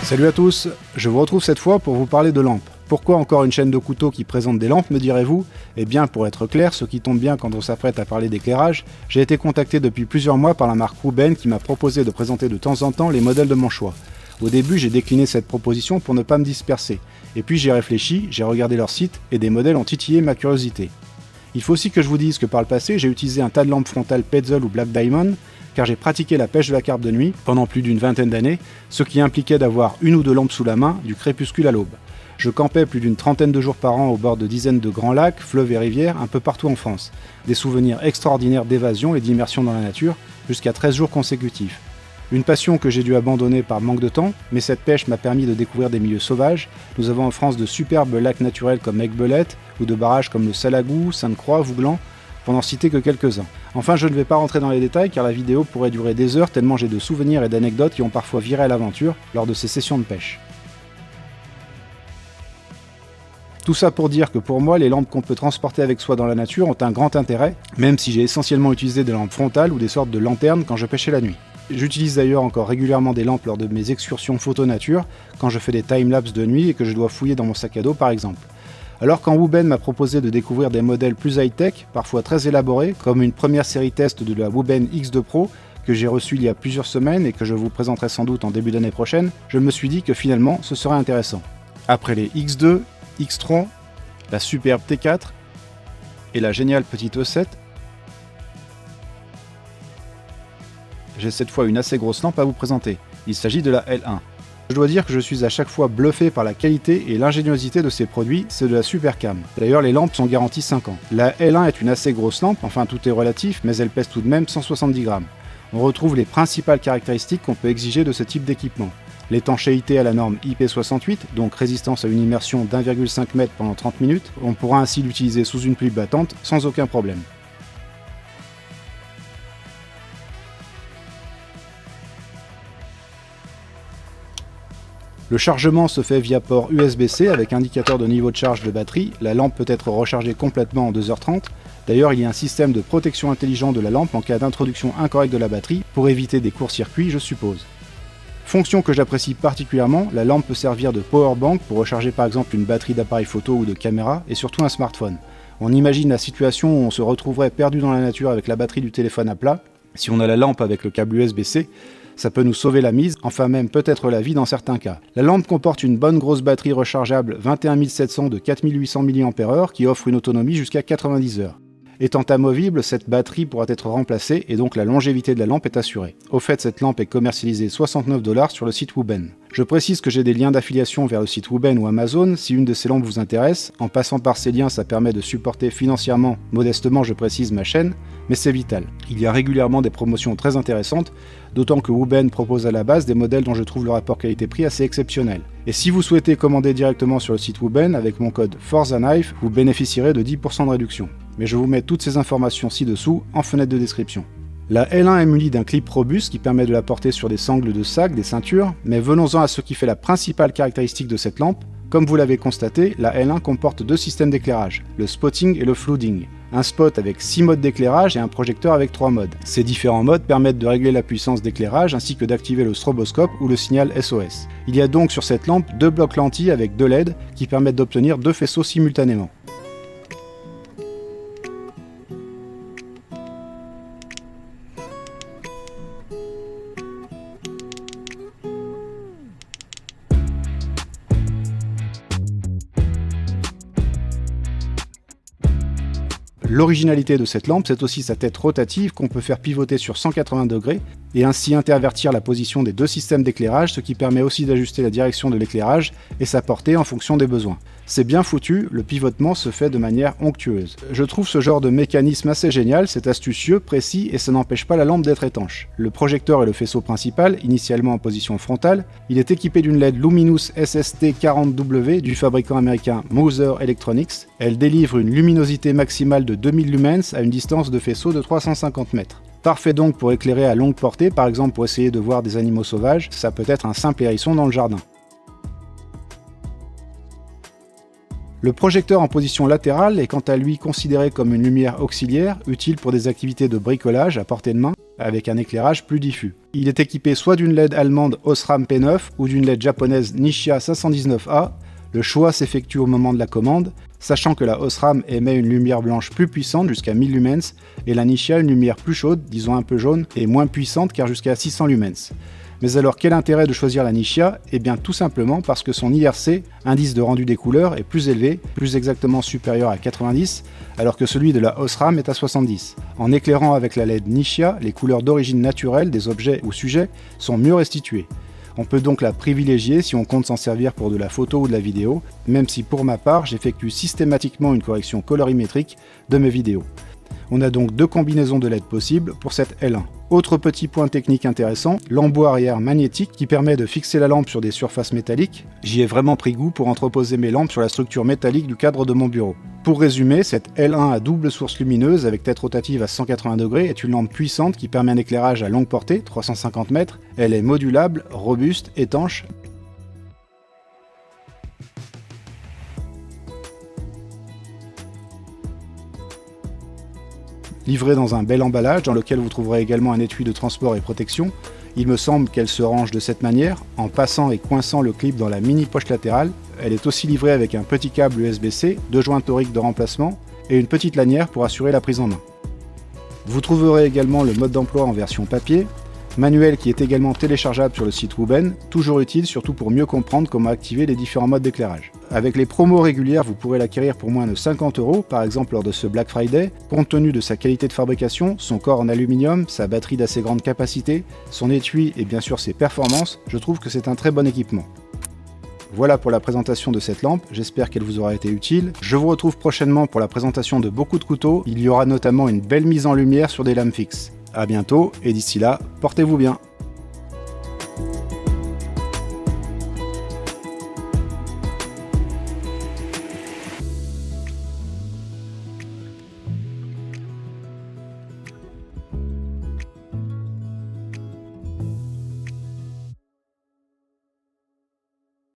Salut à tous, je vous retrouve cette fois pour vous parler de lampes. Pourquoi encore une chaîne de couteaux qui présente des lampes, me direz-vous ? Eh bien, pour être clair, ce qui tombe bien quand on s'apprête à parler d'éclairage, j'ai été contacté depuis plusieurs mois par la marque Wooben qui m'a proposé de présenter de temps en temps les modèles de mon choix. Au début, j'ai décliné cette proposition pour ne pas me disperser. Et puis j'ai réfléchi, j'ai regardé leur site et des modèles ont titillé ma curiosité. Il faut aussi que je vous dise que par le passé, j'ai utilisé un tas de lampes frontales Petzl ou Black Diamond, car j'ai pratiqué la pêche de la carpe de nuit pendant plus d'une vingtaine d'années, ce qui impliquait d'avoir une ou deux lampes sous la main, du crépuscule à l'aube. Je campais plus d'une trentaine de jours par an au bord de dizaines de grands lacs, fleuves et rivières, un peu partout en France. Des souvenirs extraordinaires d'évasion et d'immersion dans la nature, jusqu'à 13 jours consécutifs. Une passion que j'ai dû abandonner par manque de temps, mais cette pêche m'a permis de découvrir des milieux sauvages. Nous avons en France de superbes lacs naturels comme Aiguebelette, ou de barrages comme le Salagou, Sainte-Croix, Vouglan, pour n'en citer que quelques-uns. Enfin, je ne vais pas rentrer dans les détails car la vidéo pourrait durer des heures tellement j'ai de souvenirs et d'anecdotes qui ont parfois viré à l'aventure lors de ces sessions de pêche. Tout ça pour dire que pour moi, les lampes qu'on peut transporter avec soi dans la nature ont un grand intérêt, même si j'ai essentiellement utilisé des lampes frontales ou des sortes de lanternes quand je pêchais la nuit. J'utilise d'ailleurs encore régulièrement des lampes lors de mes excursions photo nature, quand je fais des timelapses de nuit et que je dois fouiller dans mon sac à dos par exemple. Alors quand Wooben m'a proposé de découvrir des modèles plus high-tech, parfois très élaborés, comme une première série test de la Wooben X2 Pro, que j'ai reçue il y a plusieurs semaines et que je vous présenterai sans doute en début d'année prochaine, je me suis dit que finalement ce serait intéressant. Après les X2, X3, la superbe T4 et la géniale petite E7, j'ai cette fois une assez grosse lampe à vous présenter. Il s'agit de la L1. Je dois dire que je suis à chaque fois bluffé par la qualité et l'ingéniosité de ces produits, c'est de la super cam. D'ailleurs, les lampes sont garanties 5 ans. La L1 est une assez grosse lampe, enfin tout est relatif, mais elle pèse tout de même 170 grammes. On retrouve les principales caractéristiques qu'on peut exiger de ce type d'équipement. L'étanchéité à la norme IP68, donc résistance à une immersion d'1,5 m pendant 30 minutes, on pourra ainsi l'utiliser sous une pluie battante sans aucun problème. Le chargement se fait via port USB-C avec indicateur de niveau de charge de batterie. La lampe peut être rechargée complètement en 2h30. D'ailleurs, il y a un système de protection intelligent de la lampe en cas d'introduction incorrecte de la batterie pour éviter des courts-circuits, je suppose. Fonction que j'apprécie particulièrement, la lampe peut servir de powerbank pour recharger par exemple une batterie d'appareil photo ou de caméra et surtout un smartphone. On imagine la situation où on se retrouverait perdu dans la nature avec la batterie du téléphone à plat. Si on a la lampe avec le câble USB-C, ça peut nous sauver la mise, enfin même peut-être la vie dans certains cas. La lampe comporte une bonne grosse batterie rechargeable 21700 de 4800 mAh qui offre une autonomie jusqu'à 90 heures. Étant amovible, cette batterie pourra être remplacée et donc la longévité de la lampe est assurée. Au fait, cette lampe est commercialisée 69 $ sur le site Wooben. Je précise que j'ai des liens d'affiliation vers le site Wooben ou Amazon si une de ces lampes vous intéresse. En passant par ces liens, ça permet de supporter financièrement, modestement je précise, ma chaîne, mais c'est vital. Il y a régulièrement des promotions très intéressantes, d'autant que Wooben propose à la base des modèles dont je trouve le rapport qualité-prix assez exceptionnel. Et si vous souhaitez commander directement sur le site Wooben avec mon code FORZAKNIFE, vous bénéficierez de 10% de réduction. Mais je vous mets toutes ces informations ci-dessous en fenêtre de description. La L1 est munie d'un clip robuste qui permet de la porter sur des sangles de sac, des ceintures, mais venons-en à ce qui fait la principale caractéristique de cette lampe. Comme vous l'avez constaté, la L1 comporte deux systèmes d'éclairage, le spotting et le flooding. Un spot avec 6 modes d'éclairage et un projecteur avec 3 modes. Ces différents modes permettent de régler la puissance d'éclairage ainsi que d'activer le stroboscope ou le signal SOS. Il y a donc sur cette lampe deux blocs lentilles avec deux LED qui permettent d'obtenir deux faisceaux simultanément. L'originalité de cette lampe, c'est aussi sa tête rotative qu'on peut faire pivoter sur 180 degrés et ainsi intervertir la position des deux systèmes d'éclairage, ce qui permet aussi d'ajuster la direction de l'éclairage et sa portée en fonction des besoins. C'est bien foutu, le pivotement se fait de manière onctueuse. Je trouve ce genre de mécanisme assez génial, c'est astucieux, précis et ça n'empêche pas la lampe d'être étanche. Le projecteur est le faisceau principal, initialement en position frontale. Il est équipé d'une LED Luminous SST40W du fabricant américain Mouser Electronics. Elle délivre une luminosité maximale de 2000 lumens à une distance de faisceau de 350 mètres. Parfait donc pour éclairer à longue portée, par exemple pour essayer de voir des animaux sauvages, ça peut être un simple hérisson dans le jardin. Le projecteur en position latérale est quant à lui considéré comme une lumière auxiliaire, utile pour des activités de bricolage à portée de main, avec un éclairage plus diffus. Il est équipé soit d'une LED allemande Osram P9 ou d'une LED japonaise Nishia 519A. Le choix s'effectue au moment de la commande, sachant que la Osram émet une lumière blanche plus puissante jusqu'à 1000 lumens et la Nishia une lumière plus chaude, disons un peu jaune, et moins puissante car jusqu'à 600 lumens. Mais alors quel intérêt de choisir la Nishia? Eh bien tout simplement parce que son IRC, indice de rendu des couleurs, est plus élevé, plus exactement supérieur à 90, alors que celui de la Osram est à 70. En éclairant avec la LED Nishia, les couleurs d'origine naturelle des objets ou sujets sont mieux restituées. On peut donc la privilégier si on compte s'en servir pour de la photo ou de la vidéo, même si pour ma part j'effectue systématiquement une correction colorimétrique de mes vidéos. On a donc deux combinaisons de LED possibles pour cette L1. Autre petit point technique intéressant, l'embout arrière magnétique qui permet de fixer la lampe sur des surfaces métalliques. J'y ai vraiment pris goût pour entreposer mes lampes sur la structure métallique du cadre de mon bureau. Pour résumer, cette L1 à double source lumineuse avec tête rotative à 180 degrés est une lampe puissante qui permet un éclairage à longue portée, 350 mètres. Elle est modulable, robuste, étanche. Livrée dans un bel emballage dans lequel vous trouverez également un étui de transport et protection, il me semble qu'elle se range de cette manière, en passant et coinçant le clip dans la mini poche latérale. Elle est aussi livrée avec un petit câble USB-C, deux joints toriques de remplacement et une petite lanière pour assurer la prise en main. Vous trouverez également le mode d'emploi en version papier, manuel qui est également téléchargeable sur le site Wooben, toujours utile surtout pour mieux comprendre comment activer les différents modes d'éclairage. Avec les promos régulières, vous pourrez l'acquérir pour moins de 50 €, par exemple lors de ce Black Friday. Compte tenu de sa qualité de fabrication, son corps en aluminium, sa batterie d'assez grande capacité, son étui et bien sûr ses performances, je trouve que c'est un très bon équipement. Voilà pour la présentation de cette lampe, j'espère qu'elle vous aura été utile. Je vous retrouve prochainement pour la présentation de beaucoup de couteaux, il y aura notamment une belle mise en lumière sur des lames fixes. A bientôt, et d'ici là, portez-vous bien.